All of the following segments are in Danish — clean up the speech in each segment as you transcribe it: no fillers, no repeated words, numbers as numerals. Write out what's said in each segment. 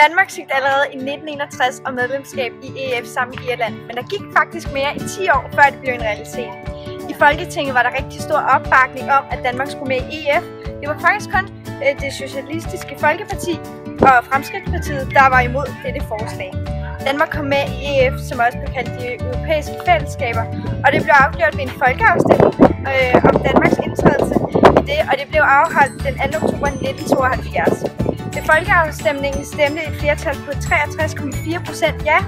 Danmark søgte allerede i 1961 om medlemskab i EF sammen med Irland, men der gik faktisk mere end 10 år, før det blev en realitet. I Folketinget var der rigtig stor opbakning om, at Danmark skulle med i EF. Det var faktisk kun det Socialistiske Folkeparti og Fremskridtspartiet, der var imod dette forslag. Danmark kom med i EF, som også blev kaldt de europæiske fællesskaber, og det blev afgjort ved en folkeafstemning om Danmarks indtrædelse i det, og det blev afholdt den 2. oktober 1972. Ved folkeafstemningen stemte et flertal på 63,4% ja,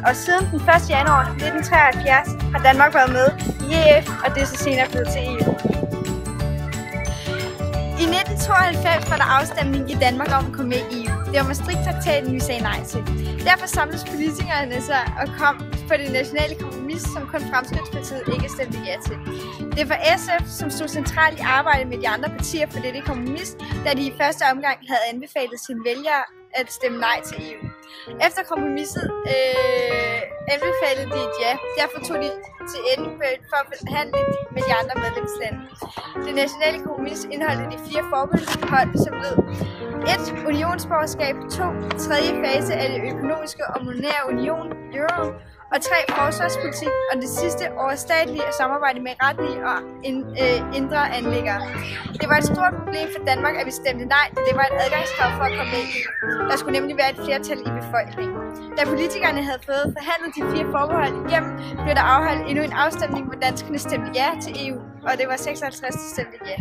og siden den 1. januar 1973 har Danmark været med i EF, og det er så senere blevet til EU. I 1992 var der afstemning i Danmark om at komme med i EU. Det var Maastricht-traktaten, vi sagde nej til. Derfor samledes politikerne sig og kom på det nationale kompromis, som kun Fremskridtspartiet ikke stemte ja til. Det var SF, som stod centralt i arbejdet med de andre partier for dette kompromis, da de i første omgang havde anbefalet sine vælgere at stemme nej til EU. Efter kompromiset anbefalede de et ja. Derfor tog de til Edinburgh for at forhandle med de andre medlemslande. Det nationale kompromis indeholdte de 4 forbehold, som lød: 1. Unionsborgerskab. 2. Tredje fase af det økonomiske og monetære union, euro. Og 3. Forsvarspolitik. Og det sidste overstatlige samarbejde med retlige og indre anliggere. Det var et stort problem for Danmark, at vi stemte nej, da det var et adgangskrav for at komme med i. Der skulle nemlig være et flertal i befolkningen. Da politikerne havde fået forhandlet de 4 forbehold igennem, blev der afholdt endnu en afstemning, hvor danskerne stemte ja til EU, og det var 56, der stemte ja.